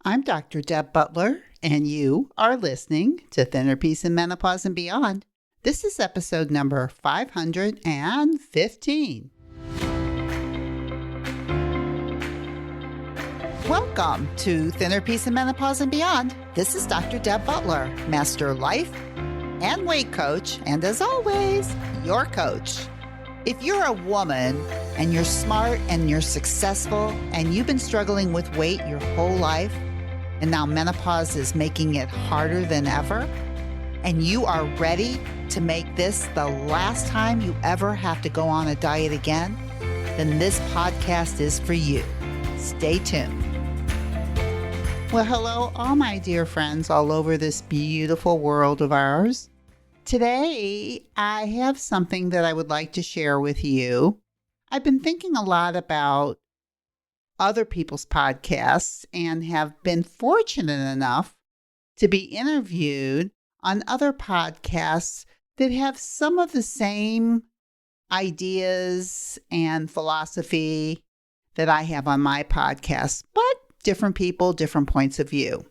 I'm Dr. Deb Butler, and you are listening to Thinner Peace in Menopause and Beyond. This is episode number 515. Welcome to Thinner Peace in Menopause and Beyond. This is Dr. Deb Butler, Master Life and Weight Coach, and as always, your coach. If you're a woman and you're smart and you're successful and you've been struggling with weight your whole life, and now menopause is making it harder than ever, and you are ready to make this the last time you ever have to go on a diet again, then this podcast is for you. Stay tuned. Well, hello, all my dear friends all over this beautiful world of ours. Today, I have something that I would like to share with you. I've been thinking a lot about other people's podcasts and have been fortunate enough to be interviewed on other podcasts that have some of the same ideas and philosophy that I have on my podcast, but different people, different points of view.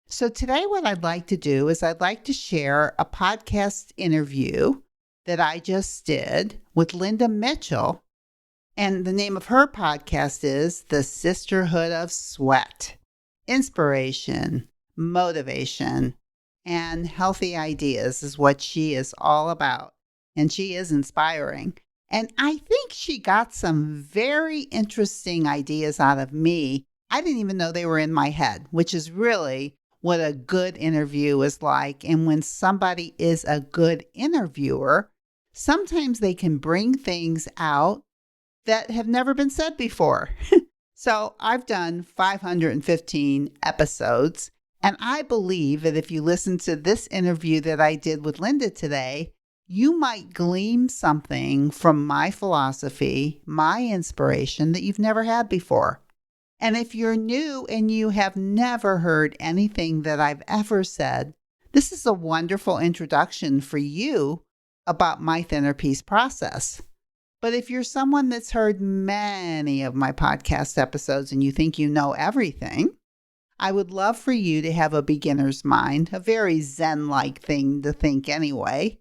So today what I'd like to do is I'd like to share a podcast interview that I just did with Linda Mitchell. And the name of her podcast is The Sisterhood of Sweat. Inspiration, motivation, and healthy ideas is what she is all about. And she is inspiring. And I think she got some very interesting ideas out of me. I didn't even know they were in my head, which is really what a good interview is like. And when somebody is a good interviewer, sometimes they can bring things out that have never been said before. So I've done 515 episodes, and I believe that if you listen to this interview that I did with Linda today, you might glean something from my philosophy, my inspiration that you've never had before. And if you're new and you have never heard anything that I've ever said, this is a wonderful introduction for you about my thinner peace process. But if you're someone that's heard many of my podcast episodes and you think you know everything, I would love for you to have a beginner's mind, a very Zen-like thing to think anyway,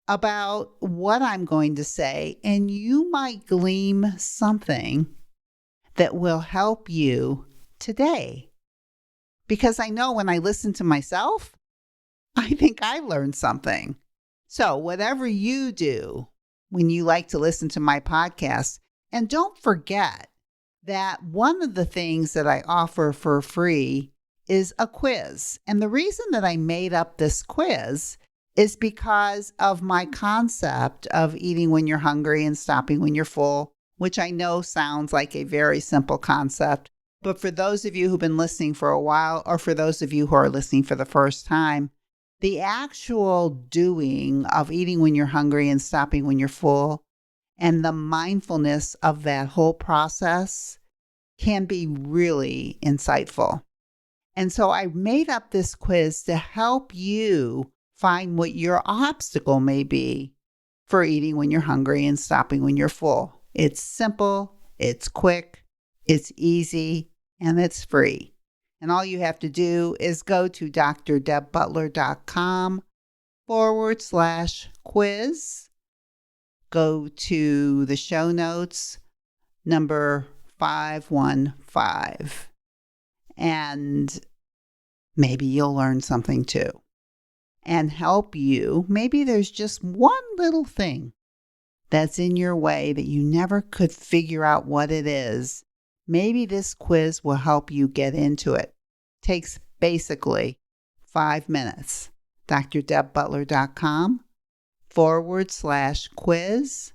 about what I'm going to say, and you might glean something that will help you today. Because I know when I listen to myself, I think I learned something. So whatever you do, when you like to listen to my podcast. And don't forget that one of the things that I offer for free is a quiz. And the reason that I made up this quiz is because of my concept of eating when you're hungry and stopping when you're full, which I know sounds like a very simple concept. But for those of you who've been listening for a while, or for those of you who are listening for the first time, the actual doing of eating when you're hungry and stopping when you're full, and the mindfulness of that whole process can be really insightful. And so I made up this quiz to help you find what your obstacle may be for eating when you're hungry and stopping when you're full. It's simple, it's quick, it's easy, and it's free. And all you have to do is go to drdebbutler.com/quiz. Go to the show notes, number 515. And maybe you'll learn something too. And help you. Maybe there's just one little thing that's in your way that you never could figure out what it is. Maybe this quiz will help you get into it. Takes basically 5 minutes. drdebbutler.com/quiz,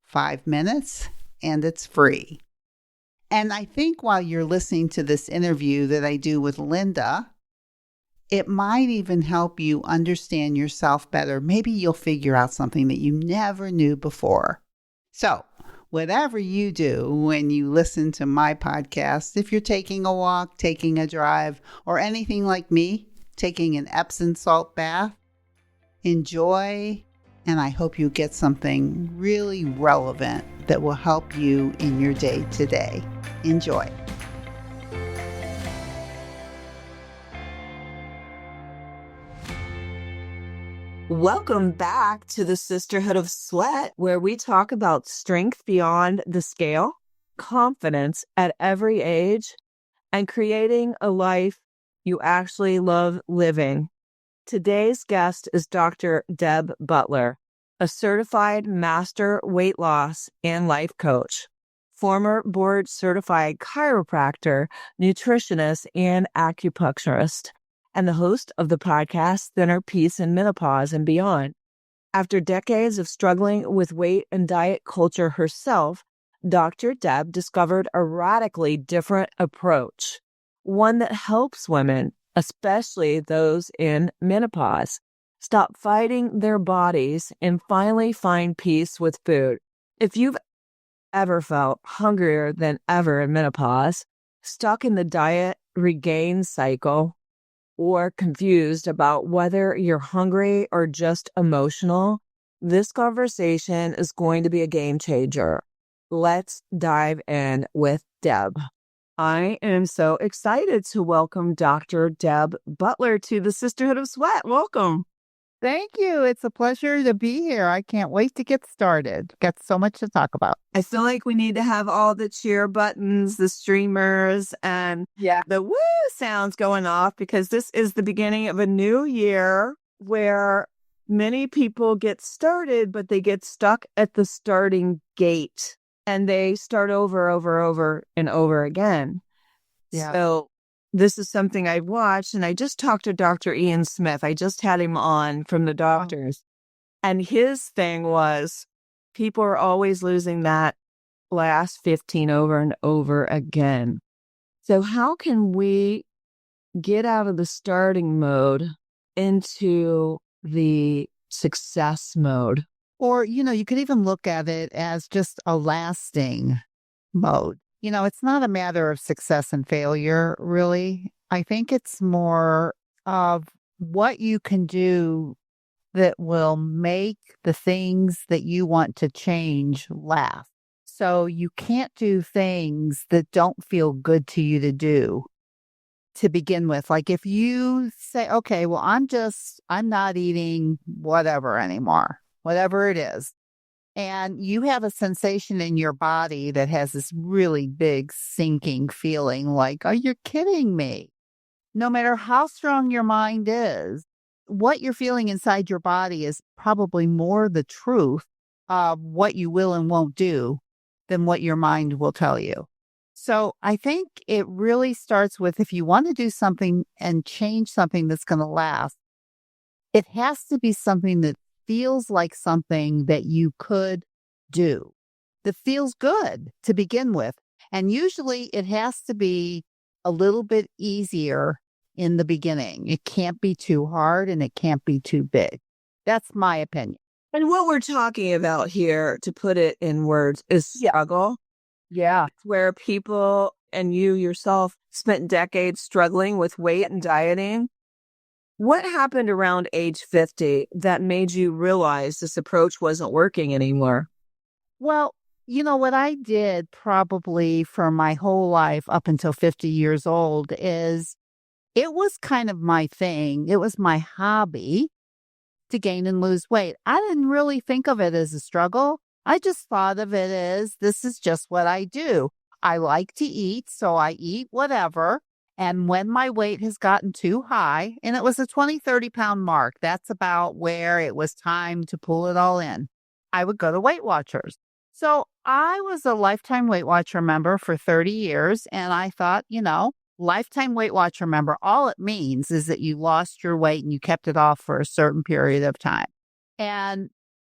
5 minutes, and it's free. And I think while you're listening to this interview that I do with Linda, it might even help you understand yourself better. Maybe you'll figure out something that you never knew before. So, whatever you do when you listen to my podcast, if you're taking a walk, taking a drive, or anything like me, taking an Epsom salt bath, enjoy, and I hope you get something really relevant that will help you in your day today. Enjoy. Welcome back to the Sisterhood of Sweat, where we talk about strength beyond the scale, confidence at every age, and creating a life you actually love living. Today's guest is Dr. Deb Butler, a certified master weight loss and life coach, former board certified chiropractor, nutritionist, and acupuncturist, and the host of the podcast Thinner Peace in Menopause and Beyond. After decades of struggling with weight and diet culture herself, Dr. Deb discovered a radically different approach, one that helps women, especially those in menopause, stop fighting their bodies and finally find peace with food. If you've ever felt hungrier than ever in menopause, stuck in the diet regain cycle, or confused about whether you're hungry or just emotional, this conversation is going to be a game changer. Let's dive in with Deb. I am so excited to welcome Dr. Deb Butler to the Sisterhood of Sweat. Welcome. Thank you. It's a pleasure to be here. I can't wait to get started. Got so much to talk about. I feel like we need to have all the cheer buttons, the streamers, and the woo sounds going off, because this is the beginning of a new year where many people get started, but they get stuck at the starting gate and they start over and over again. Yeah. So this is something I've watched, and I just talked to Dr. Ian Smith. I just had him on from the doctors. And his thing was people are always losing that last 15 over and over again. So how can we get out of the starting mode into the success mode? Or, you could even look at it as just a lasting mode. It's not a matter of success and failure, really. I think it's more of what you can do that will make the things that you want to change last. So you can't do things that don't feel good to you to do to begin with. Like if you say, okay, well, I'm not eating whatever anymore, whatever it is. And you have a sensation in your body that has this really big sinking feeling like, are you kidding me? No matter how strong your mind is, what you're feeling inside your body is probably more the truth of what you will and won't do than what your mind will tell you. So I think it really starts with, if you want to do something and change something that's going to last, it has to be something that feels like something that you could do, that feels good to begin with. And usually it has to be a little bit easier in the beginning. It can't be too hard and it can't be too big. That's my opinion. And what we're talking about here, to put it in words, is struggle. Yeah. Where people, and you yourself, spent decades struggling with weight and dieting. What happened around age 50 that made you realize this approach wasn't working anymore? Well, what I did probably for my whole life up until 50 years old is it was kind of my thing. It was my hobby to gain and lose weight. I didn't really think of it as a struggle. I just thought of it as, this is just what I do. I like to eat, so I eat whatever. And when my weight has gotten too high, and it was a 20, 30 pound mark, that's about where it was time to pull it all in, I would go to Weight Watchers. So I was a lifetime Weight Watcher member for 30 years. And I thought, lifetime Weight Watcher member, all it means is that you lost your weight and you kept it off for a certain period of time. And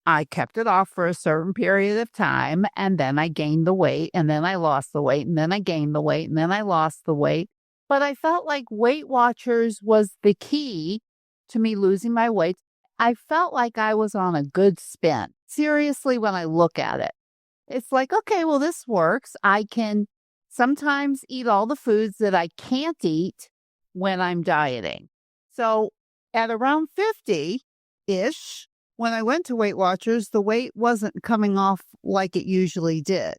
I kept it off for a certain period of time. And then I gained the weight, and then I lost the weight, and then I gained the weight, and then I lost the weight. But I felt like Weight Watchers was the key to me losing my weight. I felt like I was on a good spin. Seriously, when I look at it, it's like, okay, well, this works. I can sometimes eat all the foods that I can't eat when I'm dieting. So at around 50-ish, when I went to Weight Watchers, the weight wasn't coming off like it usually did.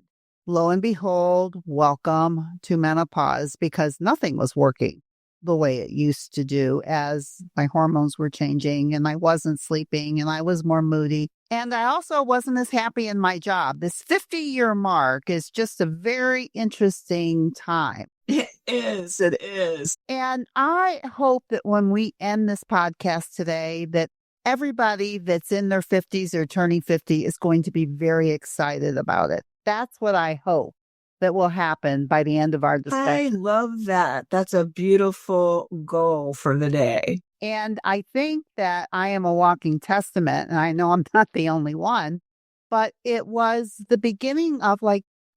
Lo and behold, welcome to menopause, because nothing was working. the way it used to do as my hormones were changing and I wasn't sleeping and I was more moody. And I also wasn't as happy in my job. This 50-year mark is just a very interesting time. It is. It is. And I hope that when we end this podcast today, that everybody that's in their 50s or turning 50 is going to be very excited about it. That's what I hope that will happen by the end of our discussion. I love that. That's a beautiful goal for the day. And I think that I am a walking testament, and I know I'm not the only one, but it was the beginning of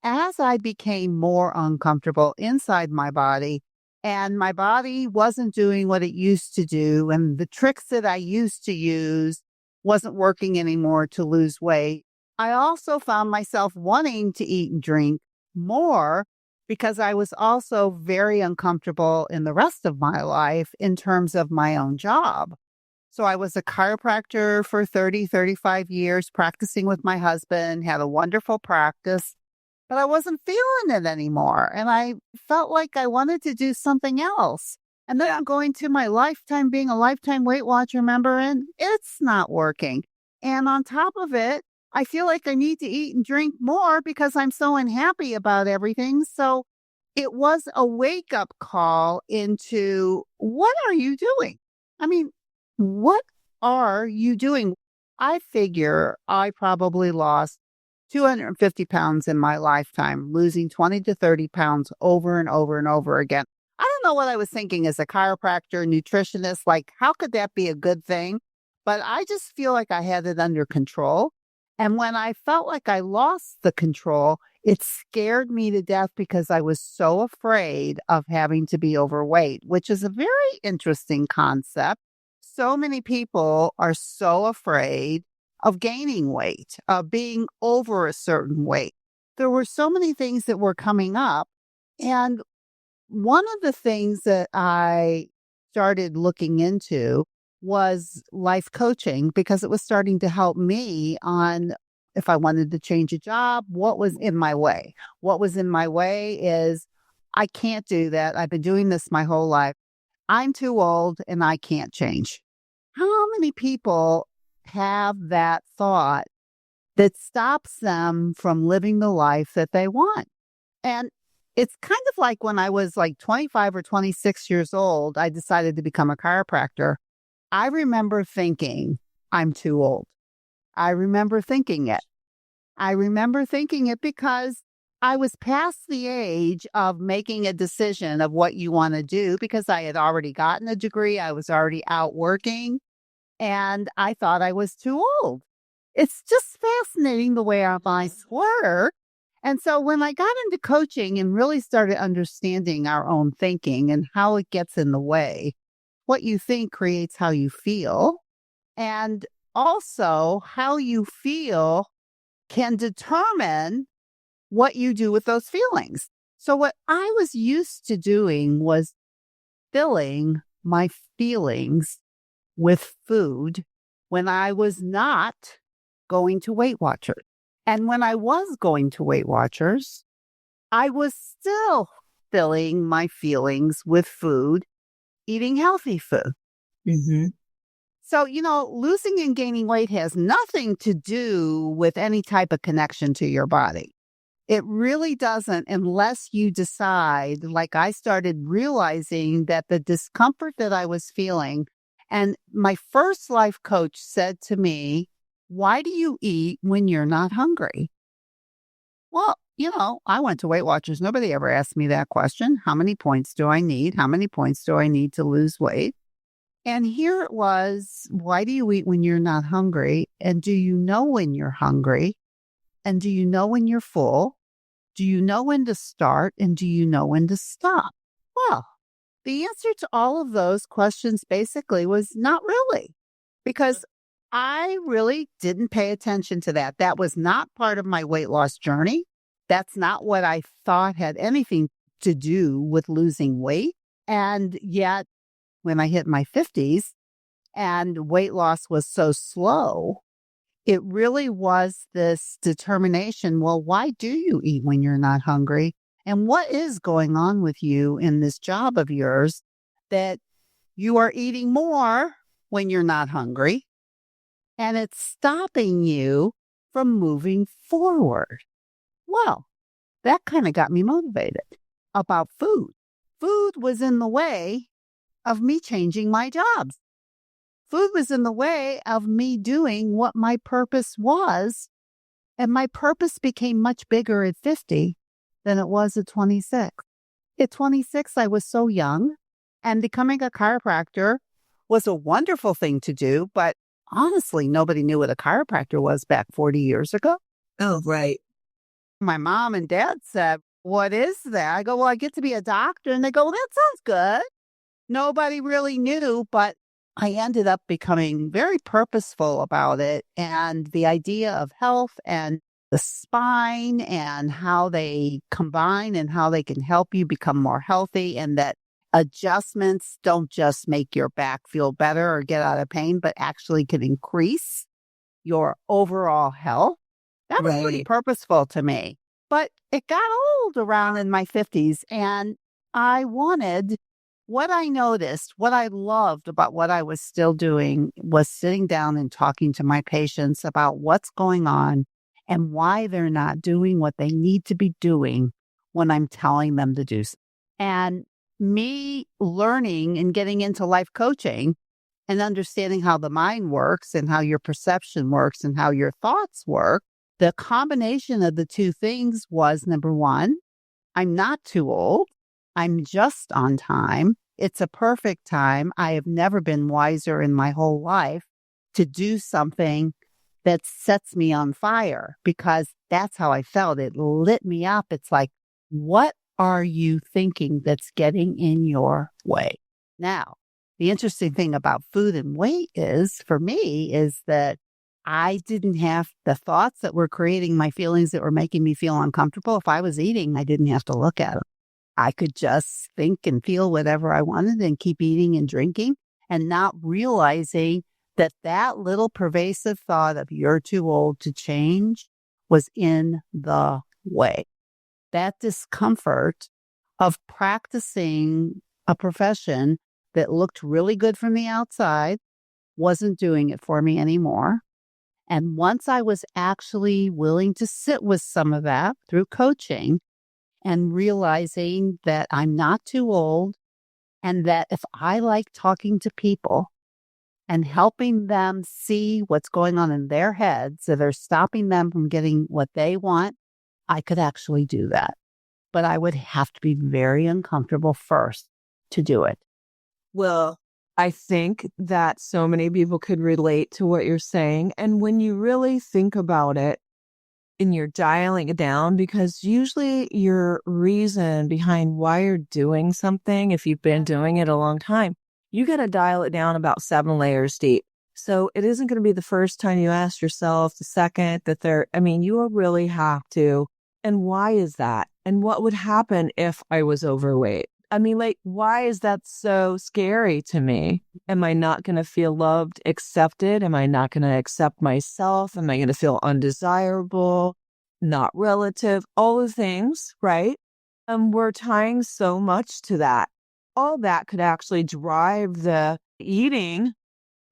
as I became more uncomfortable inside my body, and my body wasn't doing what it used to do, and the tricks that I used to use wasn't working anymore to lose weight. I also found myself wanting to eat and drink more because I was also very uncomfortable in the rest of my life in terms of my own job. So I was a chiropractor for 35 years, practicing with my husband, had a wonderful practice, but I wasn't feeling it anymore. And I felt like I wanted to do something else. And then I'm going to my lifetime, being a lifetime Weight Watcher member, and it's not working. And on top of it, I feel like I need to eat and drink more because I'm so unhappy about everything. So it was a wake-up call into, what are you doing? I mean, what are you doing? I figure I probably lost 250 pounds in my lifetime, losing 20 to 30 pounds over and over and over again. I don't know what I was thinking as a chiropractor, nutritionist, how could that be a good thing? But I just feel like I had it under control. And when I felt like I lost the control, it scared me to death because I was so afraid of having to be overweight, which is a very interesting concept. So many people are so afraid of gaining weight, of being over a certain weight. There were so many things that were coming up. And one of the things that I started looking into was life coaching, because it was starting to help me on if I wanted to change a job, what was in my way. What was in my way is I can't do that. I've been doing this my whole life. I'm too old and I can't change. How many people have that thought that stops them from living the life that they want? And it's kind of like when I was 25 or 26 years old, I decided to become a chiropractor. I remember thinking, I'm too old. I remember thinking it. Because I was past the age of making a decision of what you want to do, because I had already gotten a degree. I was already out working, and I thought I was too old. It's just fascinating the way our minds work. And so when I got into coaching and really started understanding our own thinking and how it gets in the way, what you think creates how you feel. And also how you feel can determine what you do with those feelings. So what I was used to doing was filling my feelings with food when I was not going to Weight Watchers. And when I was going to Weight Watchers, I was still filling my feelings with food, eating healthy food. Mm-hmm. So, losing and gaining weight has nothing to do with any type of connection to your body. It really doesn't, unless you decide, like I started realizing that the discomfort that I was feeling, and my first life coach said to me, why do you eat when you're not hungry? Well, I went to Weight Watchers. Nobody ever asked me that question. How many points do I need? How many points do I need to lose weight? And here it was, why do you eat when you're not hungry? And do you know when you're hungry? And do you know when you're full? Do you know when to start? And do you know when to stop? Well, the answer to all of those questions basically was not really, because I really didn't pay attention to that. That was not part of my weight loss journey. That's not what I thought had anything to do with losing weight. And yet, when I hit my 50s and weight loss was so slow, it really was this determination. Well, why do you eat when you're not hungry? And what is going on with you in this job of yours that you are eating more when you're not hungry, and it's stopping you from moving forward. Well, that kind of got me motivated about food. Food was in the way of me changing my jobs. Food was in the way of me doing what my purpose was. And my purpose became much bigger at 50 than it was at 26. At 26, I was so young, and becoming a chiropractor was a wonderful thing to do. But honestly, nobody knew what a chiropractor was back 40 years ago. Oh, right. My mom and dad said, "What is that?" I go, "Well, I get to be a doctor." And they go, "Well, that sounds good." Nobody really knew, but I ended up becoming very purposeful about it. And the idea of health and the spine and how they combine and how they can help you become more healthy, and that adjustments don't just make your back feel better or get out of pain, but actually can increase your overall health. That was pretty Right. purposeful to me. But it got old around in my 50s, and I wanted what I noticed, what I loved about what I was still doing was sitting down and talking to my patients about what's going on and why they're not doing what they need to be doing when I'm telling them to do so. And me learning and getting into life coaching and understanding how the mind works and how your perception works and how your thoughts work, the combination of the two things was, number one, I'm not too old. I'm just on time. It's a perfect time. I have never been wiser in my whole life to do something that sets me on fire, because that's how I felt. It lit me up. It's like, what are you thinking that's getting in your way? Now, the interesting thing about food and weight is, for me, is that I didn't have the thoughts that were creating my feelings that were making me feel uncomfortable. If I was eating, I didn't have to look at them. I could just think and feel whatever I wanted and keep eating and drinking, and not realizing that that little pervasive thought of "you're too old to change" was in the way. That discomfort of practicing a profession that looked really good from the outside wasn't doing it for me anymore. And once I was actually willing to sit with some of that through coaching and realizing that I'm not too old, and that if I like talking to people and helping them see what's going on in their heads that are stopping them from getting what they want, I could actually do that. But I would have to be very uncomfortable first to do it. Well, I think that so many people could relate to what you're saying. And when you really think about it and you're dialing it down, because usually your reason behind why you're doing something, if you've been doing it a long time, you got to dial it down about 7 layers deep. So it isn't going to be the first time you ask yourself, the second, the third. I mean, you will really have to. And why is that? And what would happen if I was overweight? I mean, like, why is that so scary to me? Am I not going to feel loved, accepted? Am I not going to accept myself? Am I going to feel undesirable, not relative? All the things, right? And we're tying so much to that. All that could actually drive the eating,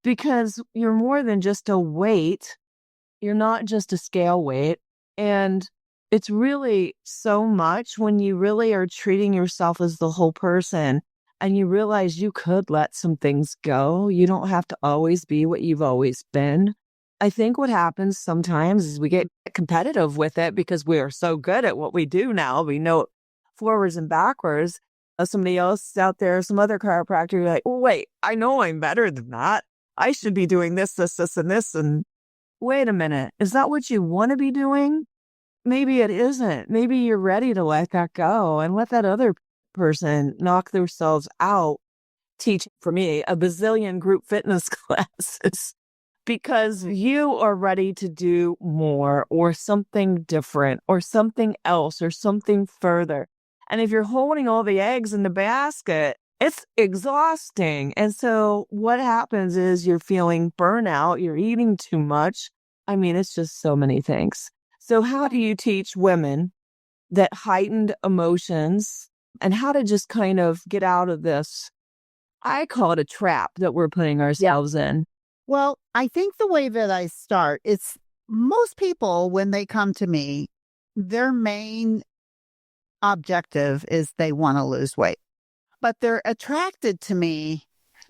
because you're more than just a weight. You're not just a scale weight. And it's really so much when you really are treating yourself as the whole person, and you realize you could let some things go. You don't have to always be what you've always been. I think what happens sometimes is we get competitive with it because we are so good at what we do now. We know it forwards and backwards. Somebody else out there, some other chiropractor, you're like, "Oh, wait, I know I'm better than that. I should be doing this, this, this, and this." And wait a minute, is that what you want to be doing? Maybe it isn't. Maybe you're ready to let that go and let that other person knock themselves out. Teach, for me, a bazillion group fitness classes, because you are ready to do more or something different or something else or something further. And if you're holding all the eggs in the basket, it's exhausting. And so what happens is you're feeling burnout, you're eating too much. I mean, it's just so many things. So how do you teach women that heightened emotions and how to just kind of get out of this I call it a trap that we're putting ourselves in. Well, I think the way that I start, it's most people, when they come to me, their main objective is they want to lose weight, but they're attracted to me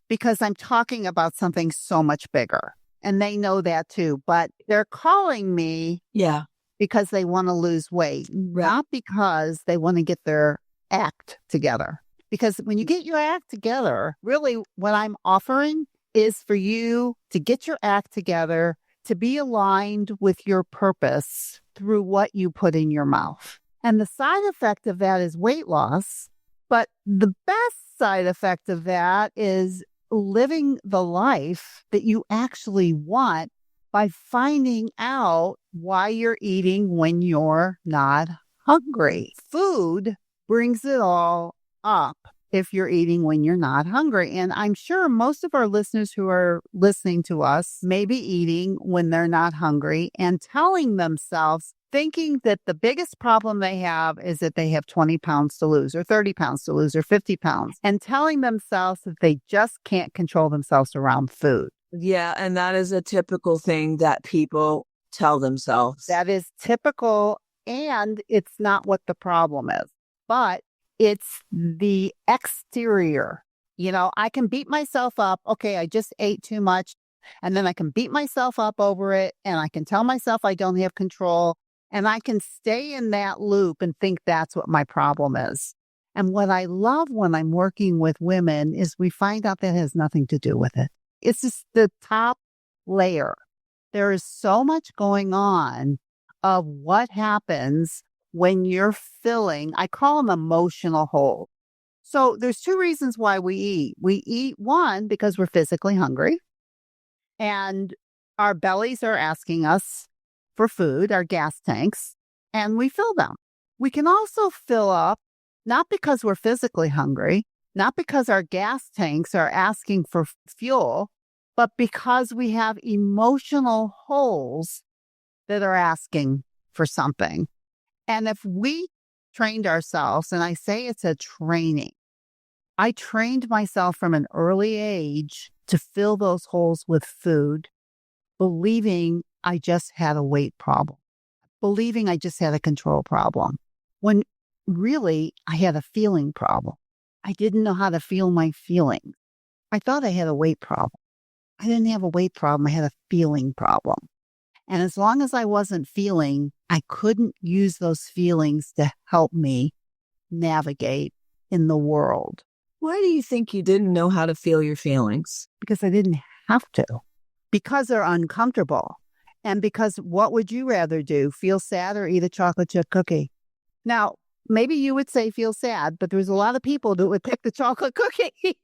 because I'm talking about something so much bigger. And they know that too, but they're calling me Yeah. because they want to lose weight, not because they want to get their act together. Because when you get your act together, really what I'm offering is for you to get your act together, to be aligned with your purpose through what you put in your mouth. And the side effect of that is weight loss. But the best side effect of that is living the life that you actually want by finding out why you're eating when you're not hungry. Food brings it all up if you're eating when you're not hungry. And I'm sure most of our listeners who are listening to us may be eating when they're not hungry and telling themselves, thinking that the biggest problem they have is that they have 20 pounds to lose or 30 pounds to lose or 50 pounds, and telling themselves that they just can't control themselves around food. Yeah, and that is a typical thing that people tell themselves. That is typical, and it's not what the problem is, but it's the exterior. You know, I can beat myself up. Okay, I just ate too much, and then I can beat myself up over it, and I can tell myself I don't have control, and I can stay in that loop and think that's what my problem is. And what I love when I'm working with women is we find out that has nothing to do with it. It's just the top layer. There is so much going on of what happens when you're filling, I call them emotional holes. So there's two reasons why we eat. We eat, one, because we're physically hungry and our bellies are asking us for food, our gas tanks, and we fill them. We can also fill up, not because we're physically hungry, not because our gas tanks are asking for fuel, but because we have emotional holes that are asking for something. And if we trained ourselves, and I say it's a training, I trained myself from an early age to fill those holes with food, believing I just had a weight problem, believing I just had a control problem, when really I had a feeling problem. I didn't know how to feel my feelings. I thought I had a weight problem. I didn't have a weight problem. I had a feeling problem. And as long as I wasn't feeling, I couldn't use those feelings to help me navigate in the world. Why do you think you didn't know how to feel your feelings? Because I didn't have to. Because they're uncomfortable. And because what would you rather do? Feel sad or eat a chocolate chip cookie? Now, maybe you would say feel sad, but there's a lot of people that would pick the chocolate cookie,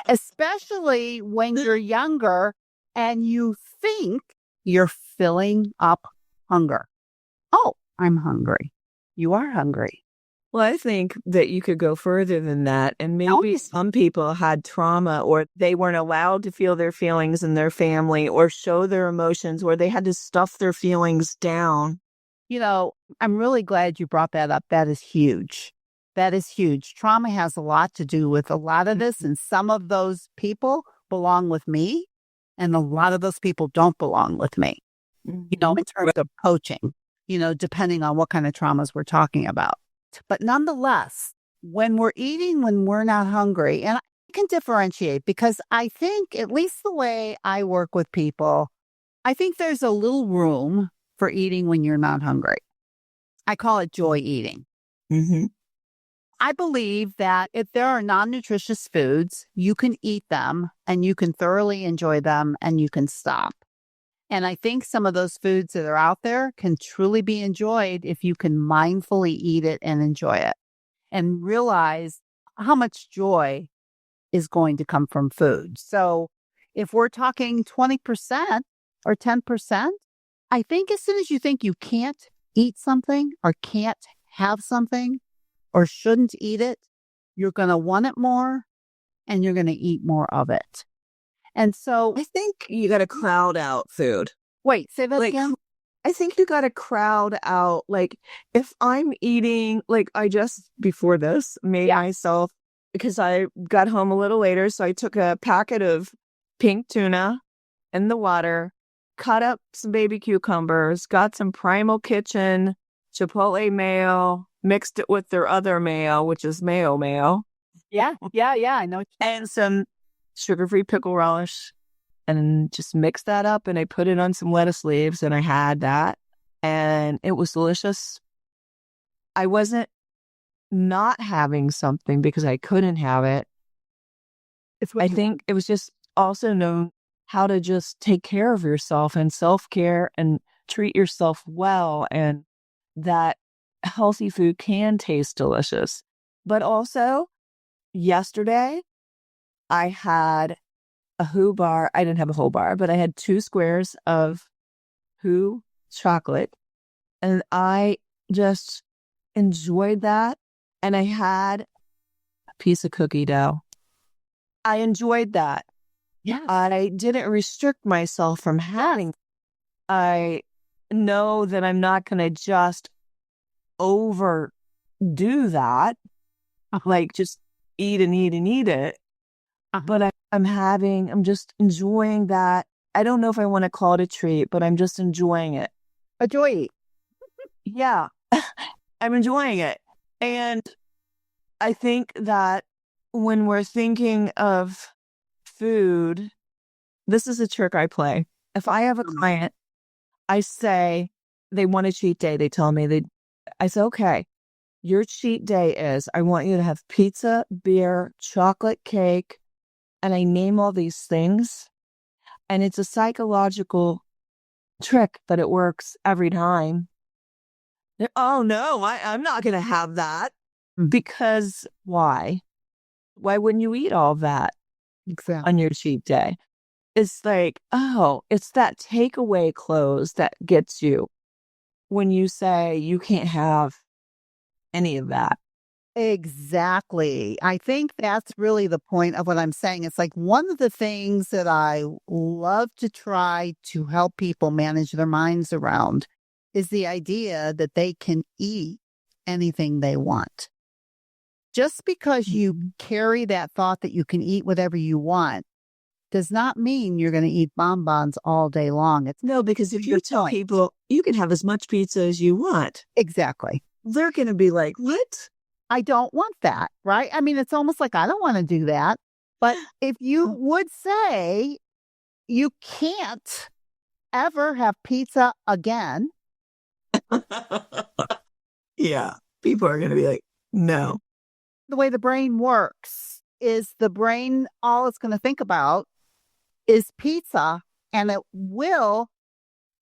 especially when you're younger and you think you're filling up hunger. Oh, I'm hungry. You are hungry. Well, I think that you could go further than that. And maybe some people had trauma, or they weren't allowed to feel their feelings in their family or show their emotions, or they had to stuff their feelings down. You know, I'm really glad you brought that up. That is huge. That is huge. Trauma has a lot to do with a lot of this. And some of those people belong with me. And a lot of those people don't belong with me, you know, in terms of coaching, you know, depending on what kind of traumas we're talking about. But nonetheless, when we're eating, when we're not hungry, and I can differentiate because I think, at least the way I work with people, I think there's a little room for eating when you're not hungry. I call it joy eating. Mm-hmm. I believe that if there are non-nutritious foods, you can eat them and you can thoroughly enjoy them and you can stop. And I think some of those foods that are out there can truly be enjoyed if you can mindfully eat it and enjoy it and realize how much joy is going to come from food. So if we're talking 20% or 10%, I think as soon as you think you can't eat something or can't have something or shouldn't eat it, you're going to want it more and you're going to eat more of it. And so I think you got to crowd out food. Wait, say that again? I think you got to crowd out, like, if I'm eating, like, I just, before this, made myself because I got home a little later. So I took a packet of pink tuna in the water, cut up some baby cucumbers, got some Primal Kitchen Chipotle mayo, mixed it with their other mayo, which is mayo, Yeah. I know. and some sugar-free pickle relish, and just mixed that up. And I put it on some lettuce leaves, and I had that, and it was delicious. I wasn't not having something because I couldn't have it. I think it was just also know how to just take care of yourself and self-care and treat yourself well, and that healthy food can taste delicious. But also, yesterday, I had a Who bar. I didn't have a whole bar, but I had 2 squares of Who chocolate, and I just enjoyed that. And I had a piece of cookie dough. I enjoyed that. Yeah. I didn't restrict myself from having. I know that I'm not going to just overdo that, like just eat and eat and eat it. But I'm just enjoying that. I don't know if I want to call it a treat, but I'm just enjoying it. A joy. Yeah, I'm enjoying it. And I think that when we're thinking of food, this is a trick I play. If I have a client, I say they want a cheat day. They tell me I say, okay, your cheat day is, I want you to have pizza, beer, chocolate cake, and I name all these things. And it's a psychological trick, but it works every time. Oh no, I'm not going to have that. Because why? Why wouldn't you eat all that on your cheat day? It's like, oh, it's that takeaway clothes that gets you when you say you can't have any of that. Exactly. I think that's really the point of what I'm saying. It's like one of the things that I love to try to help people manage their minds around is the idea that they can eat anything they want. Just because you carry that thought that you can eat whatever you want does not mean you're going to eat bonbons all day long. No, because if you tell people you can have as much pizza as you want. Exactly. They're going to be like, what? I don't want that, right? I mean, it's almost like I don't want to do that. But if you would say you can't ever have pizza again. Yeah. People are going to be like, no. The way the brain works is the brain, all it's going to think about is pizza, and it will,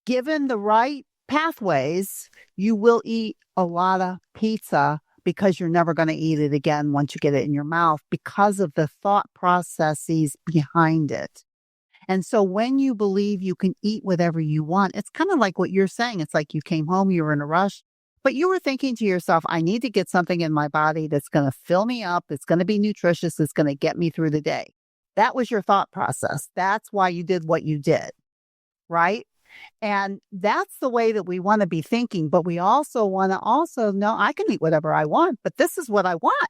given the right pathways, you will eat a lot of pizza because you're never going to eat it again once you get it in your mouth because of the thought processes behind it. And so when you believe you can eat whatever you want, it's kind of like what you're saying. It's like you came home, you were in a rush, but you were thinking to yourself, I need to get something in my body that's going to fill me up, that's going to be nutritious, that's going to get me through the day. That was your thought process. That's why you did what you did, right? And that's the way that we want to be thinking. But we also want to know I can eat whatever I want, but this is what I want.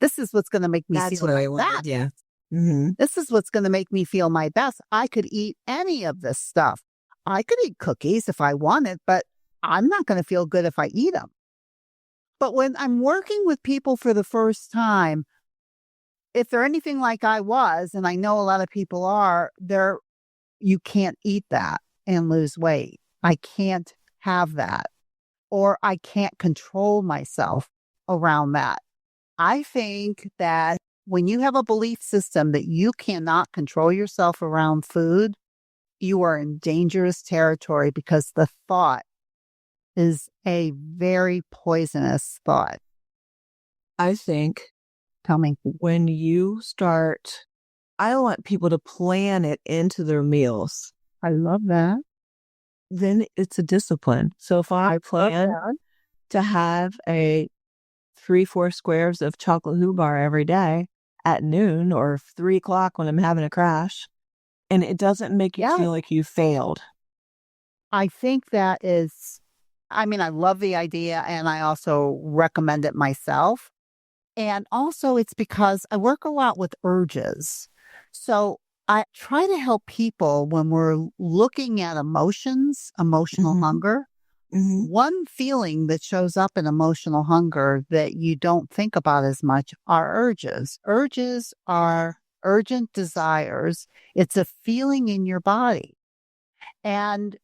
This is what's going to make me feel my best. Yeah. Mm-hmm. This is what's going to make me feel my best. I could eat any of this stuff. I could eat cookies if I wanted, but I'm not going to feel good if I eat them. But when I'm working with people for the first time, if they're anything like I was, and I know a lot of people are, you can't eat that and lose weight. I can't have that. Or I can't control myself around that. I think that when you have a belief system that you cannot control yourself around food, you are in dangerous territory because the thought is a very poisonous thought. I think Tell me. when you start, I want people to plan it into their meals. I love that. Then it's a discipline. So if I plan to have 3-4 squares of chocolate Who bar every day at noon or 3 o'clock when I'm having a crash, and it doesn't make you feel like you failed. I think that is, I mean, I love the idea and I also recommend it myself. And also, it's because I work a lot with urges. So I try to help people when we're looking at emotions, emotional Mhm. hunger. Mhm. One feeling that shows up in emotional hunger that you don't think about as much are urges. Urges are urgent desires. It's a feeling in your body. And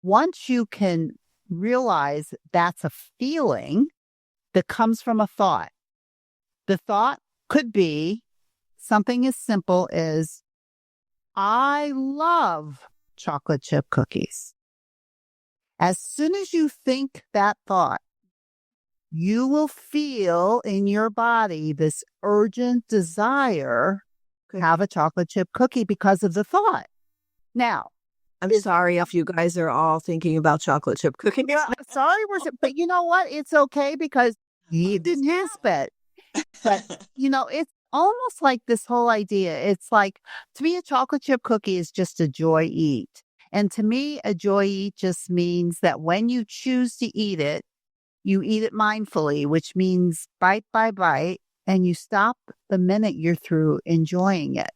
once you can realize that's a feeling that comes from a thought, the thought could be something as simple as, I love chocolate chip cookies. As soon as you think that thought, you will feel in your body this urgent desire to have a chocolate chip cookie because of the thought. Now, I'm sorry if you guys are all thinking about chocolate chip cookie. sorry, but you know what? It's okay because you didn't ask it. But, it's almost like this whole idea. It's like, to me, a chocolate chip cookie is just a joy eat. And to me, a joy eat just means that when you choose to eat it, you eat it mindfully, which means bite by bite, and you stop the minute you're through enjoying it.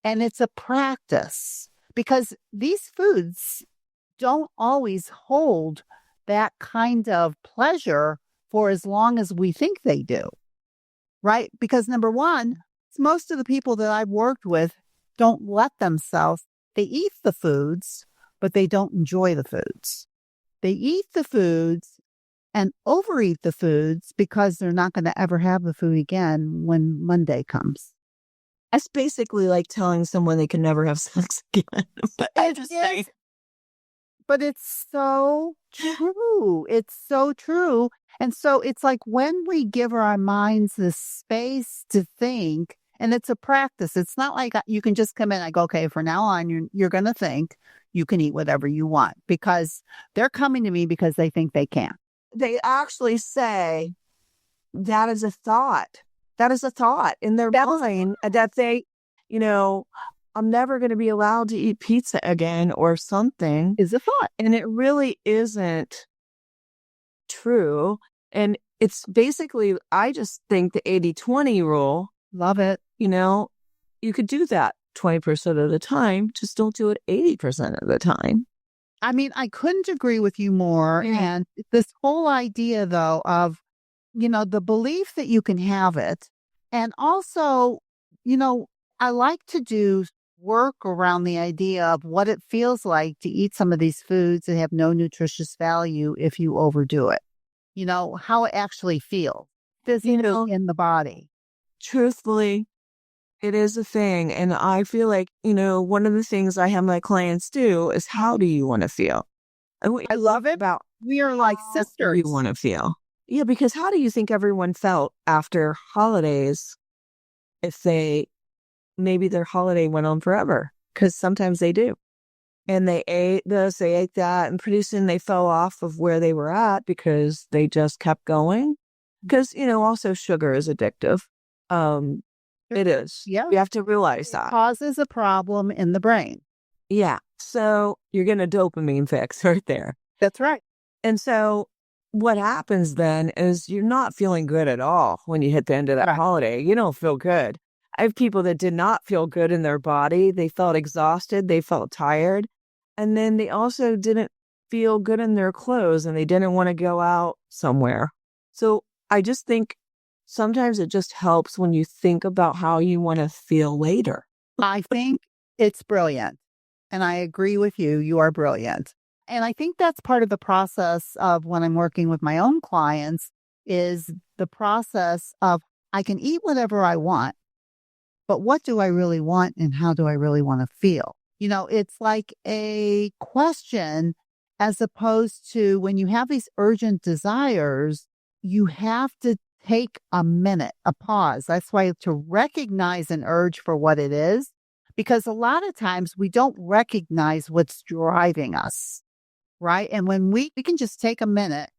And it's a practice because these foods don't always hold that kind of pleasure for as long as we think they do. Right? Because number one, most of the people that I've worked with don't let themselves, they eat the foods, but they don't enjoy the foods. They eat the foods and overeat the foods because they're not going to ever have the food again when Monday comes. That's basically like telling someone they can never have sex again. But I'm just saying. But it's so true. It's so true. And so it's like when we give our minds the space to think, and it's a practice. It's not like you can just come in and go, okay, from now on, you're going to think you can eat whatever you want because they're coming to me because they think they can. They actually say that is a thought. That is a thought in their mind that they, I'm never going to be allowed to eat pizza again or something. Is a thought. And it really isn't true. And it's basically, I just think the 80-20 rule. Love it. You could do that 20% of the time. Just don't do it 80% of the time. I mean, I couldn't agree with you more. Yeah. And this whole idea, though, of, the belief that you can have it. And also, I like to do work around the idea of what it feels like to eat some of these foods that have no nutritious value if you overdo it. How it actually feels physically in the body. Truthfully, it is a thing. And I feel like, one of the things I have my clients do is, how do you want to feel? I love it. We are like sisters. You want to feel. Yeah, because how do you think everyone felt after holidays if maybe their holiday went on forever? Because sometimes they do. And they ate this, they ate that, and pretty soon they fell off of where they were at because they just kept going. Because, also sugar is addictive. It is. Yeah. You have to realize that. It causes a problem in the brain. Yeah. So you're getting a dopamine fix right there. That's right. And so what happens then is you're not feeling good at all when you hit the end of that holiday. You don't feel good. I have people that did not feel good in their body. They felt exhausted. They felt tired. And then they also didn't feel good in their clothes and they didn't want to go out somewhere. So I just think sometimes it just helps when you think about how you want to feel later. I think it's brilliant. And I agree with you. You are brilliant. And I think that's part of the process of when I'm working with my own clients is the process of I can eat whatever I want, but what do I really want and how do I really want to feel? It's like a question as opposed to when you have these urgent desires, you have to take a minute, a pause. That's why to recognize an urge for what it is, because a lot of times we don't recognize what's driving us, right? And when we can just take a minute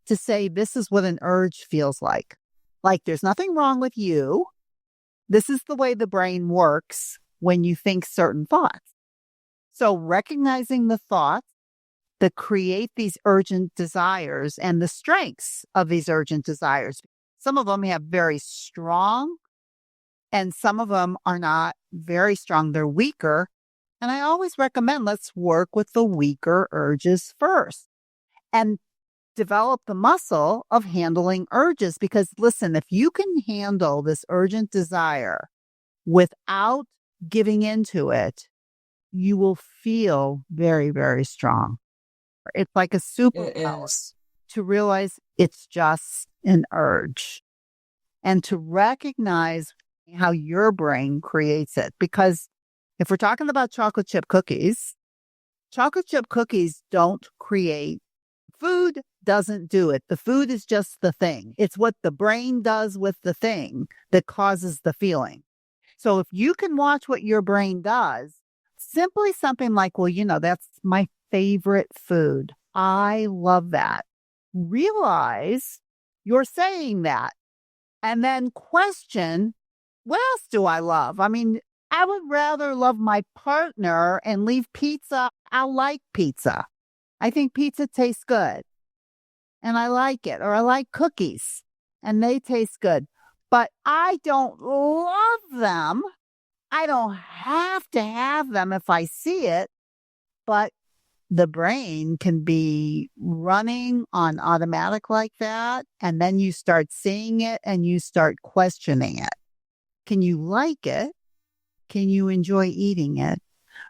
to say, this is what an urge feels like. Like there's nothing wrong with you. This is the way the brain works when you think certain thoughts. So recognizing the thoughts that create these urgent desires and the strengths of these urgent desires. Some of them have very strong, and some of them are not very strong. They're weaker. And I always recommend let's work with the weaker urges first and develop the muscle of handling urges. Because listen, if you can handle this urgent desire without giving into it, you will feel very, very strong. It's like a superpower to realize it's just an urge and to recognize how your brain creates it. Because if we're talking about chocolate chip cookies don't create food, doesn't do it. The food is just the thing. It's what the brain does with the thing that causes the feeling. So if you can watch what your brain does, simply something like, well, that's my favorite food. I love that. Realize you're saying that and then question, what else do I love? I mean, I would rather love my partner and leave pizza. I like pizza. I think pizza tastes good and I like it. Or I like cookies and they taste good, but I don't love them. I don't have to have them if I see it, but the brain can be running on automatic like that. And then you start seeing it and you start questioning it. Can you like it? Can you enjoy eating it?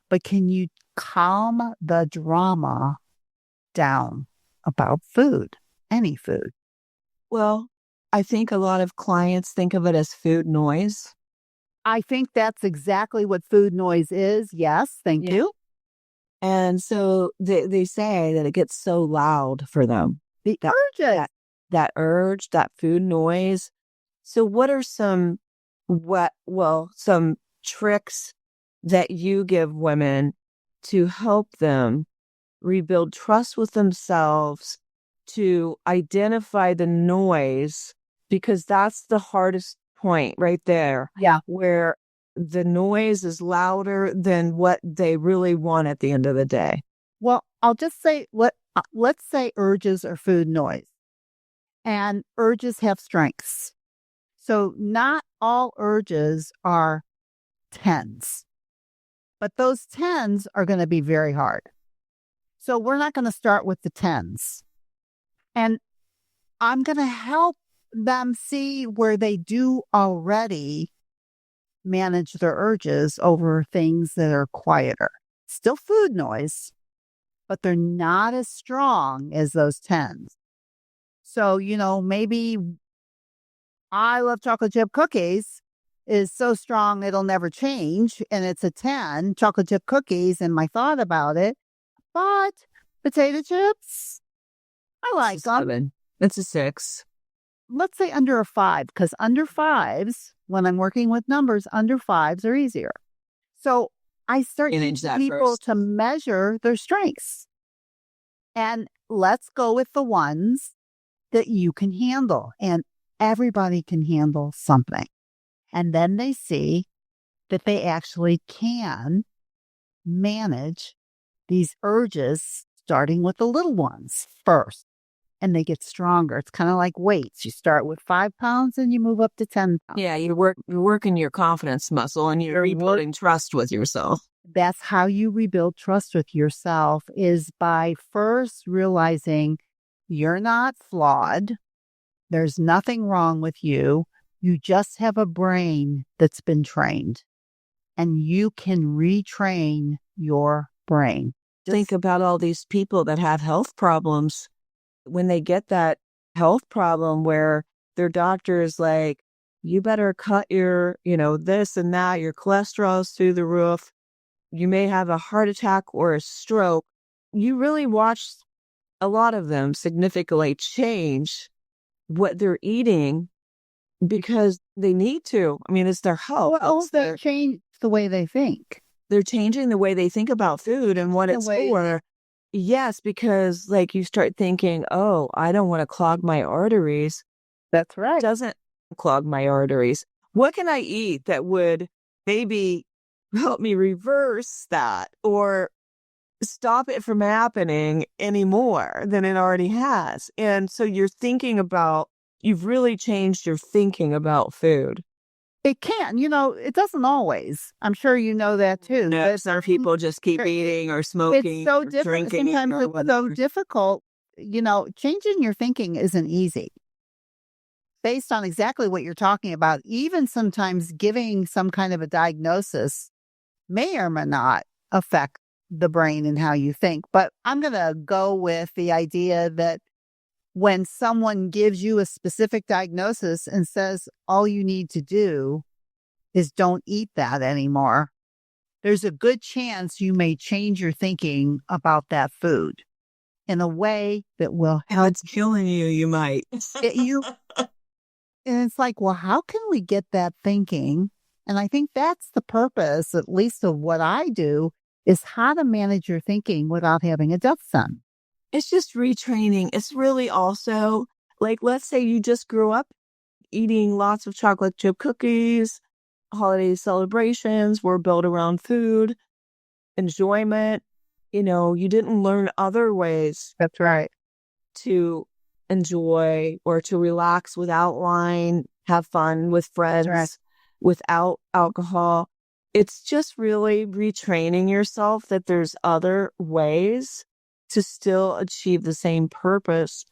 But can you calm the drama down about food, any food? Well, I think a lot of clients think of it as food noise. I think that's exactly what food noise is. Yes, thank you. And so they say that it gets so loud for them. The urges. That urge, that food noise. So what are some tricks that you give women to help them rebuild trust with themselves, to identify the noise? Because that's the hardest point right there. Yeah. Where the noise is louder than what they really want at the end of the day. Well, I'll just say, let's say urges are food noise, and urges have strengths. So not all urges are 10s, but those 10s are going to be very hard. So we're not going to start with the 10s. And I'm going to help them see where they do already manage their urges over things that are quieter. Still food noise, but they're not as strong as those 10s. So, maybe I love chocolate chip cookies is so strong it'll never change, and it's a 10, chocolate chip cookies, and my thought about it. But potato chips, I like them. It's a 6. Let's say under a 5, because under 5s, when I'm working with numbers, under 5s are easier. So I start teaching people to measure their strengths. And let's go with the ones that you can handle. And everybody can handle something. And then they see that they actually can manage these urges, starting with the little ones first. And they get stronger. It's kind of like weights. You start with 5 pounds and you move up to 10 pounds. Yeah, you're working your confidence muscle and you're rebuilding trust with yourself. That's how you rebuild trust with yourself, is by first realizing you're not flawed. There's nothing wrong with you. You just have a brain that's been trained, and you can retrain your brain. Think about all these people that have health problems. When they get that health problem where their doctor is like, you better cut your, this and that, your cholesterol's through the roof. You may have a heart attack or a stroke. You really watch a lot of them significantly change what they're eating because they need to. I mean, it's their health. Well, they change the way they think. They're changing the way they think about food and what it's for. Yes, because you start thinking, oh, I don't want to clog my arteries. That's right. It doesn't clog my arteries. What can I eat that would maybe help me reverse that or stop it from happening any more than it already has? And so you're thinking about you've really changed your thinking about food. It can, it doesn't always. I'm sure you know that too. No, But some people just keep eating or it's smoking so or different. drinking Sometimes or it's so whatever. difficult. Changing your thinking isn't easy. Based on exactly what you're talking about, even sometimes giving some kind of a diagnosis may or may not affect the brain and how you think. But I'm going to go with the idea that when someone gives you a specific diagnosis and says all you need to do is don't eat that anymore, there's a good chance you may change your thinking about that food in a way that will If help it's killing you, you might. you. And it's like, well, how can we get that thinking? And I think that's the purpose, at least of what I do, is how to manage your thinking without having a death sentence. It's just retraining. It's really also like, let's say you just grew up eating lots of chocolate chip cookies, holiday celebrations were built around food, enjoyment. You didn't learn other ways That's right. to enjoy or to relax without wine, have fun with friends, right. without alcohol. It's just really retraining yourself that there's other ways to still achieve the same purpose.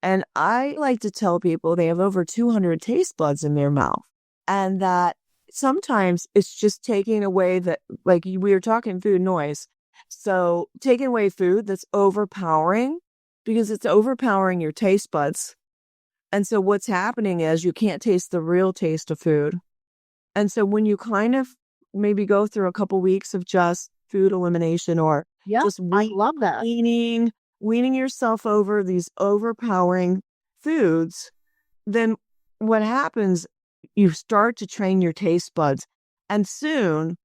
And I like to tell people they have over 200 taste buds in their mouth, and that sometimes it's just taking away that, like we were talking food noise. So taking away food that's overpowering, because it's overpowering your taste buds. And so what's happening is you can't taste the real taste of food. And so when you kind of maybe go through a couple weeks of just food elimination or just I love that. weaning yourself over these overpowering foods, then what happens, you start to train your taste buds. And soon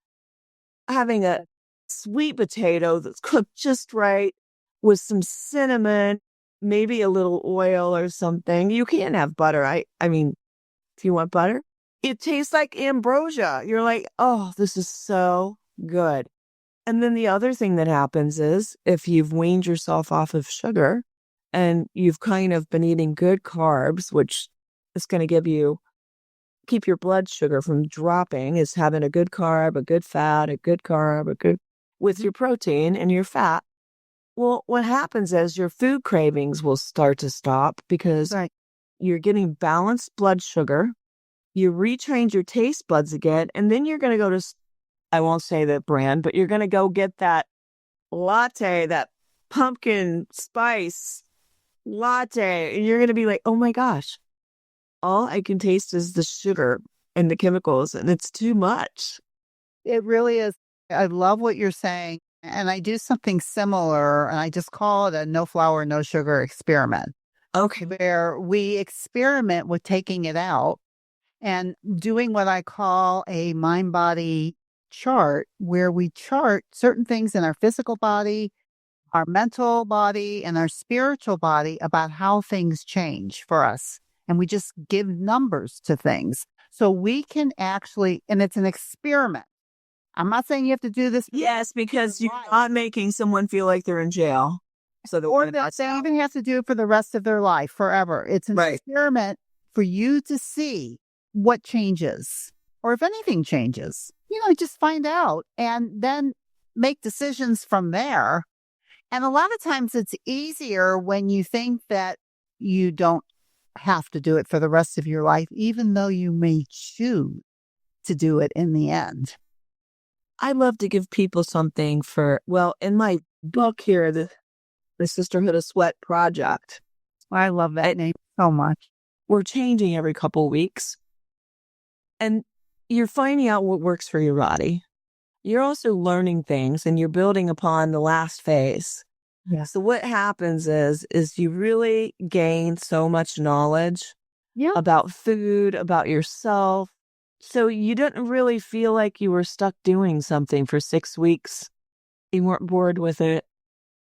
having a sweet potato that's cooked just right with some cinnamon, maybe a little oil or something. You can't have butter. I mean, if you want butter, it tastes like ambrosia. You're like, oh, this is so good. And then the other thing that happens is if you've weaned yourself off of sugar and you've kind of been eating good carbs, which is going to keep your blood sugar from dropping, is having a good carb, a good fat, a good carb, with your protein and your fat. Well, what happens is your food cravings will start to stop because you're getting balanced blood sugar. You retrained your taste buds again, and then you're going to go to, I won't say the brand, but you're going to go get that latte, that pumpkin spice latte, and you're going to be like, oh my gosh, all I can taste is the sugar and the chemicals, and it's too much. It really is. I love what you're saying. And I do something similar, and I just call it a no flour, no sugar experiment. Okay. Where we experiment with taking it out and doing what I call a mind-body chart, where we chart certain things in our physical body, our mental body, and our spiritual body about how things change for us. And we just give numbers to things. So we can actually, and it's an experiment. I'm not saying you have to do this. Yes, because you're not making someone feel like they're in jail. So or they even have to do it for the rest of their life, forever. It's an experiment for you to see what changes, or if anything changes. Just find out and then make decisions from there. And a lot of times it's easier when you think that you don't have to do it for the rest of your life, even though you may choose to do it in the end. I love to give people something in my book here, the Sisterhood of Sweat Project. I love that name so much. We're changing every couple of weeks. And you're finding out what works for your body. You're also learning things, and you're building upon the last phase. Yeah. So what happens is you really gain so much knowledge about food, about yourself. So you didn't really feel like you were stuck doing something for 6 weeks. You weren't bored with it.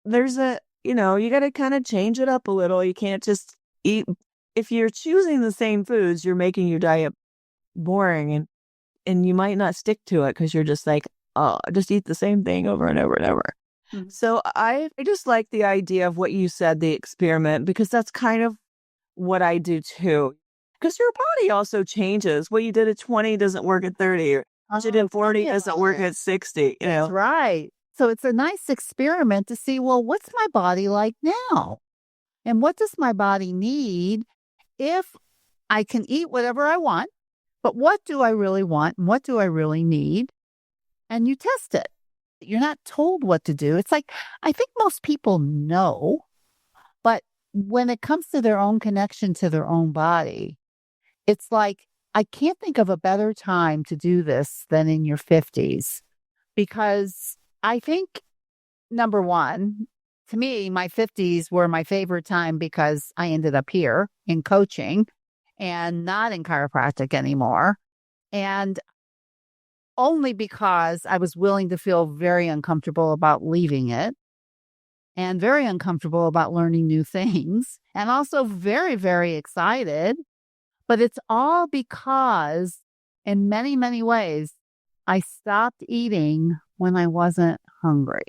There's you got to kind of change it up a little. You can't just eat. If you're choosing the same foods, you're making your diet boring, and you might not stick to it because you're just like, oh, just eat the same thing over and over and over. Mm-hmm. So I just like the idea of what you said, the experiment, because that's kind of what I do too. Because your body also changes. What you did at 20 doesn't work at 30. Or what you did at 40 doesn't work at 60. You know? That's right. So it's a nice experiment to see, well, what's my body like now? And what does my body need if I can eat whatever I want? But what do I really want? And what do I really need? And you test it. You're not told what to do. It's like, I think most people know, but when it comes to their own connection to their own body, it's like, I can't think of a better time to do this than in your 50s, because I think, number one, to me, my 50s were my favorite time because I ended up here in coaching and not in chiropractic anymore. And only because I was willing to feel very uncomfortable about leaving it and very uncomfortable about learning new things, and also very, very excited. But it's all because, in many, many ways, I stopped eating when I wasn't hungry.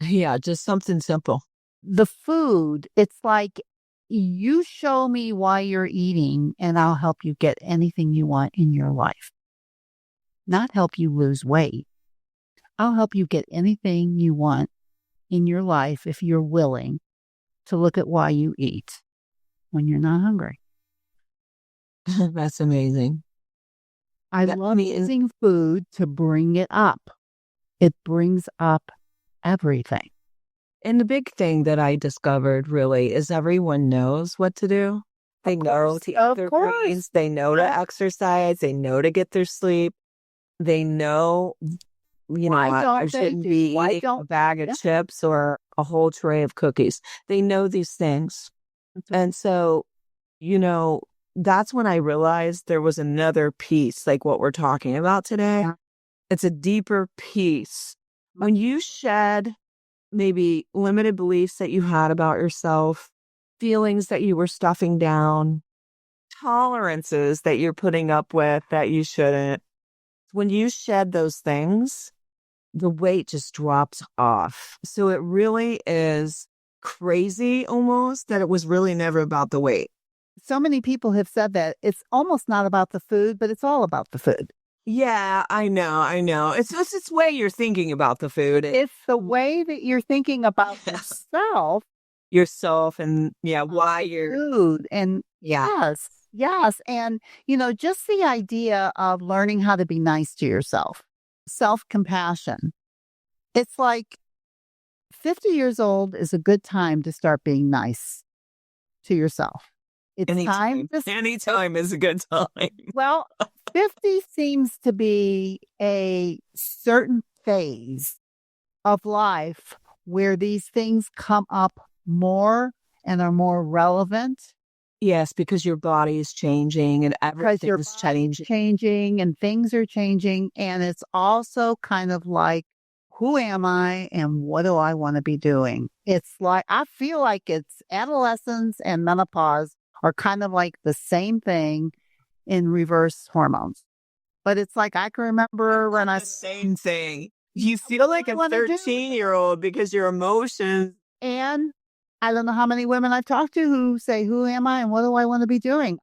Yeah, just something simple. The food, it's like, you show me why you're eating and I'll help you get anything you want in your life. Not help you lose weight. I'll help you get anything you want in your life if you're willing to look at why you eat when you're not hungry. That's amazing. I love using food to bring it up. It brings up everything. And the big thing that I discovered really is everyone knows what to do. They know to eat their greens. They know to exercise. They know to get their sleep. They know, I shouldn't be eating a bag of chips or a whole tray of cookies. They know these things. And so, that's when I realized there was another piece, like what we're talking about today. Yeah. It's a deeper piece. When you shed maybe limited beliefs that you had about yourself, feelings that you were stuffing down, tolerances that you're putting up with that you shouldn't. When you shed those things, the weight just drops off. So it really is crazy almost that it was really never about the weight. So many people have said that it's almost not about the food, but it's all about the food. Yeah, I know. It's just the way you're thinking about the food. It's the way that you're thinking about yourself and why you're food. And yes. And, just the idea of learning how to be nice to yourself, self-compassion. It's like 50 years old is a good time to start being nice to yourself. It's anytime is a good time. Well, 50 seems to be a certain phase of life where these things come up more and are more relevant. Yes, because your body is changing and everything's changing and things are changing. And it's also kind of like, who am I and what do I want to be doing? It's like, I feel like it's adolescence and menopause are kind of like the same thing in reverse hormones. But it's like, I can remember when the same thing. You feel like a 13-year-old because your emotions. And I don't know how many women I've talked to who say, who am I and what do I want to be doing?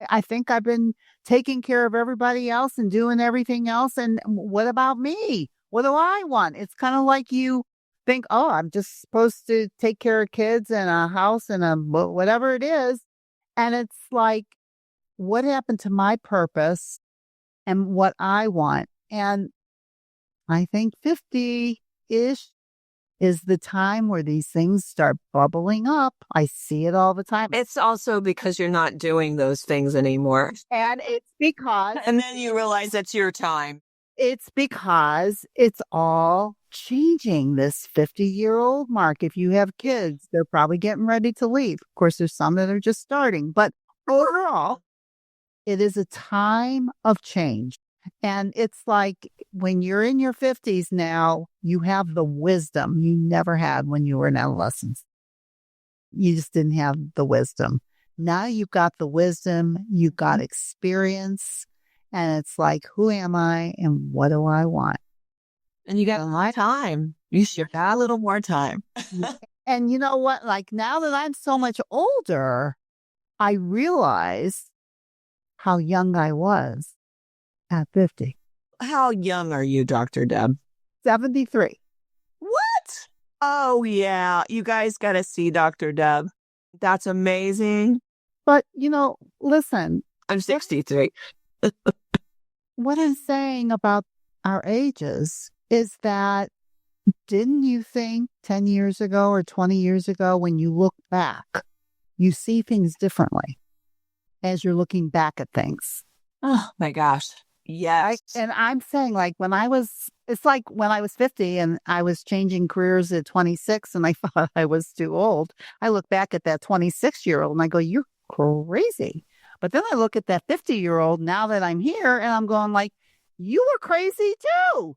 I think I've been taking care of everybody else and doing everything else. And what about me? What do I want? It's kind of like you think, oh, I'm just supposed to take care of kids and a house and whatever it is. And it's like, what happened to my purpose and what I want? And I think 50-ish is the time where these things start bubbling up. I see it all the time. It's also because you're not doing those things anymore. And it's because... And then you realize it's your time. It's because it's all changing, this 50-year-old mark. If you have kids, they're probably getting ready to leave. Of course, there's some that are just starting. But overall, it is a time of change. And it's like when you're in your 50s now, you have the wisdom you never had when you were an adolescent. You just didn't have the wisdom. Now you've got the wisdom, you've got experience, and it's like, who am I and what do I want? And you got a lot of time. You should have a little more time. And you know what? Like now that I'm so much older, I realize how young I was at 50. How young are you, Dr. Deb? 73. What? Oh, yeah. You guys got to see Dr. Deb. That's amazing. But, listen, I'm 63. what I'm saying about our ages is that didn't you think 10 years ago or 20 years ago, when you look back, you see things differently as you're looking back at things? Oh, my gosh. Yes. And I'm saying, it's like when I was 50 and I was changing careers at 26 and I thought I was too old. I look back at that 26-year-old and I go, you're crazy. But then I look at that 50-year-old now that I'm here and I'm going like, you were crazy too.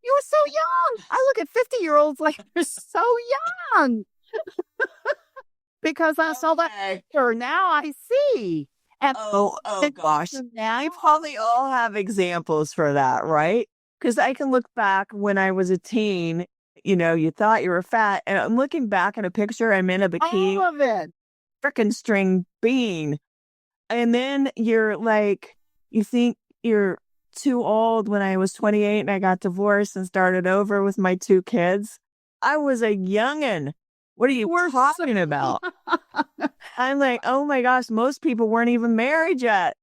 You were so young. I look at 50-year-olds like they're so young. Because I saw that picture. Now I see. And oh gosh. now We probably all have examples for that, right? Because I can look back when I was a teen, you thought you were fat. And I'm looking back at a picture, I'm in a bikini. all of it. Frickin' string bean. And then you're like, you think you're too old. When I was 28 and I got divorced and started over with my 2 kids, I was a youngin'. What are you talking about? I'm like, oh my gosh, most people weren't even married yet.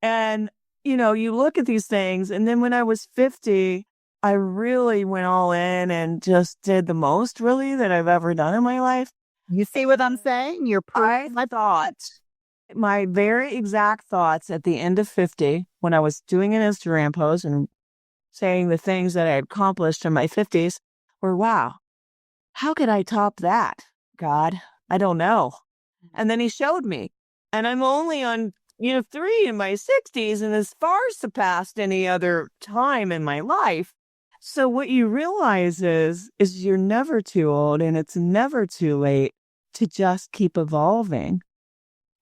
And, you look at these things. And then when I was 50, I really went all in and just did the most really that I've ever done in my life. You see what I'm saying? I thought my very exact thoughts at the end of 50, when I was doing an Instagram post and saying the things that I had accomplished in my 50s, were, wow, how could I top that? God, I don't know. And then he showed me. And I'm only on, 3 in my 60s and has far surpassed any other time in my life. So what you realize is you're never too old and it's never too late to just keep evolving.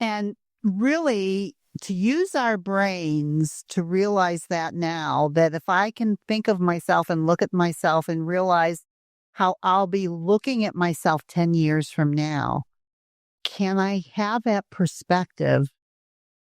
And really, to use our brains to realize that now, that if I can think of myself and look at myself and realize how I'll be looking at myself 10 years from now, can I have that perspective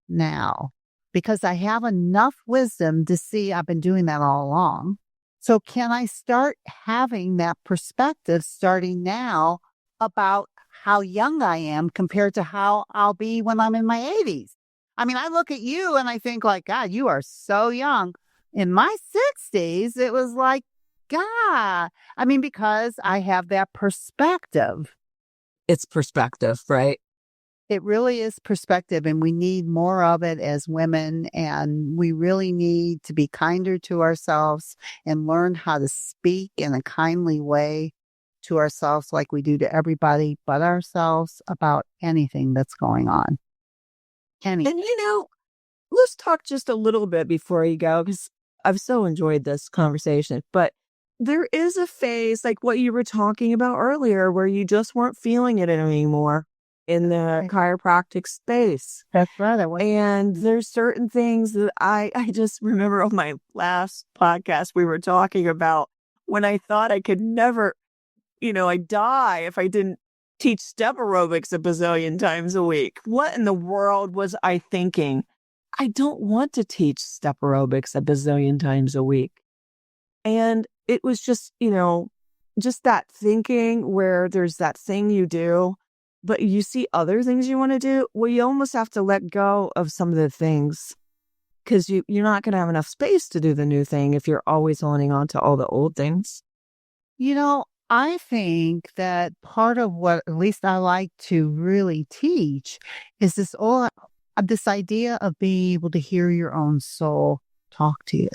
now? Because I have enough wisdom to see I've been doing that all along. So can I start having that perspective starting now about how young I am compared to how I'll be when I'm in my 80s? I mean, I look at you and I think like, God, you are so young. In my 60s, it was like, God. I mean, because I have that perspective. It's perspective, right? It really is perspective, and we need more of it as women, and we really need to be kinder to ourselves and learn how to speak in a kindly way to ourselves like we do to everybody but ourselves about anything that's going on. And, let's talk just a little bit before you go, because I've so enjoyed this conversation. But there is a phase like what you were talking about earlier where you just weren't feeling it anymore in the chiropractic space. That's right. And there's certain things that I just remember on my last podcast, we were talking about when I thought I could never, I'd die if I didn't teach step aerobics a bazillion times a week. What in the world was I thinking? I don't want to teach step aerobics a bazillion times a week. And it was just, just that thinking where there's that thing you do, but you see other things you want to do. Well, you almost have to let go of some of the things because you're not going to have enough space to do the new thing if you're always holding on to all the old things. I think that part of what at least I like to really teach is this idea of being able to hear your own soul talk to you.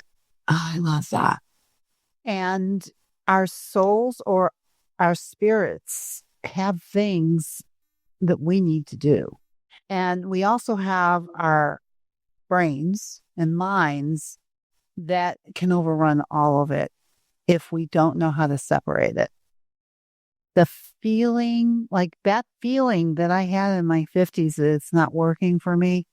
Oh, I love that. And our souls or our spirits have things that we need to do. And we also have our brains and minds that can overrun all of it if we don't know how to separate it. The feeling, like that feeling that I had in my 50s that it's not working for me,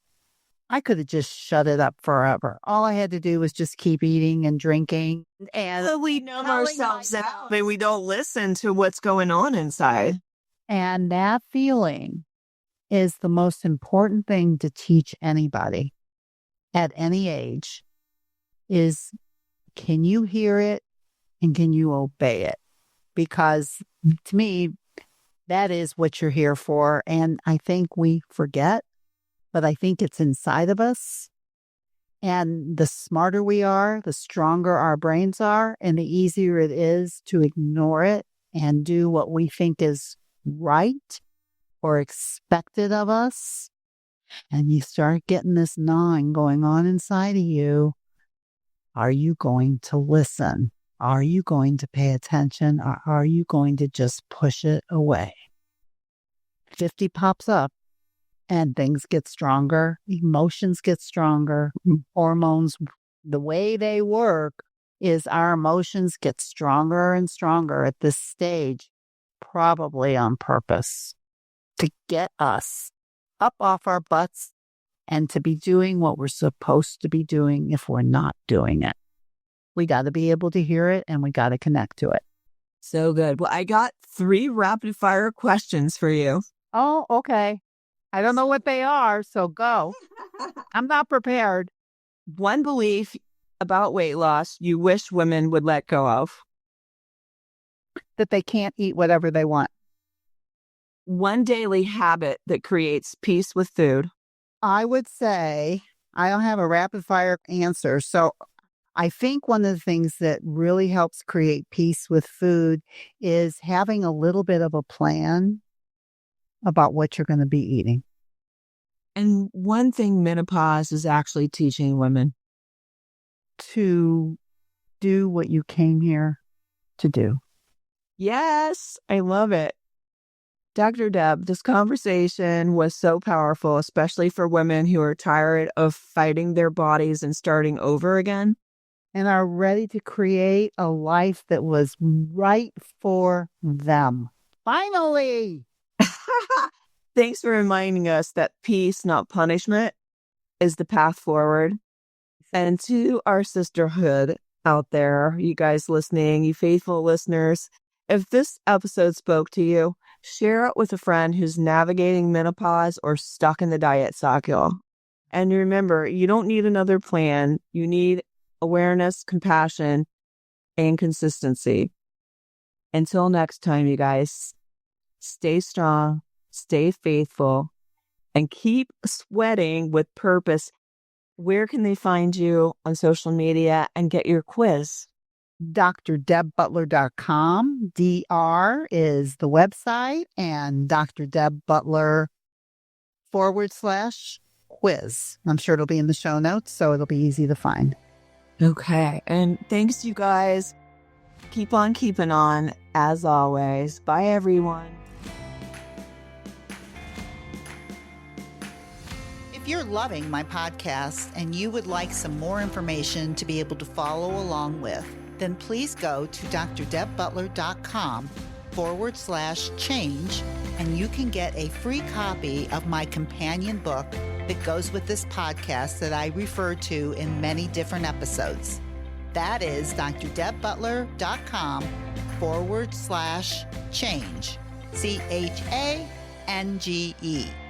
I could have just shut it up forever. All I had to do was just keep eating and drinking. And we numb ourselves out and we don't listen to what's going on inside. And that feeling is the most important thing to teach anybody. at any age is, can you hear it and can you obey it? Because to me, that is what you're here for. And I think we forget, but I think it's inside of us. And the smarter we are, the stronger our brains are, and the easier it is to ignore it and do what we think is right or expected of us. And you start getting this gnawing going on inside of you. Are you going to listen? Are you going to pay attention? Or are you going to just push it away? 50 pops up and things get stronger. Emotions get stronger. Hormones, the way they work is our emotions get stronger and stronger at this stage, probably on purpose, to get us up off our butts and to be doing what we're supposed to be doing if we're not doing it. We got to be able to hear it and we got to connect to it. So good. Well, I got 3 rapid fire questions for you. Oh, okay. I don't know what they are, so go. I'm not prepared. One belief about weight loss you wish women would let go of. That they can't eat whatever they want. One daily habit that creates peace with food. I would say I don't have a rapid fire answer. So I think one of the things that really helps create peace with food is having a little bit of a plan about what you're going to be eating. And one thing menopause is actually teaching women. To do what you came here to do. Yes, I love it. Dr. Deb, this conversation was so powerful, especially for women who are tired of fighting their bodies and starting over again. And are ready to create a life that was right for them. Finally! Thanks for reminding us that peace, not punishment, is the path forward. And to our sisterhood out there, you guys listening, you faithful listeners, if this episode spoke to you, share it with a friend who's navigating menopause or stuck in the diet cycle. And remember, you don't need another plan. You need awareness, compassion, and consistency. Until next time, you guys, stay strong, stay faithful, and keep sweating with purpose. Where can they find you on social media and get your quiz? DrDebButler.com. DR is the website, and Dr. Deb Butler /quiz. I'm sure it'll be in the show notes, so it'll be easy to find. Okay. And thanks, you guys. Keep on keeping on, as always. Bye, everyone. If you're loving my podcast and you would like some more information to be able to follow along with, then please go to DrDebButler.com /change, and you can get a free copy of my companion book that goes with this podcast that I refer to in many different episodes. That is DrDebButler.com /change, CHANGE.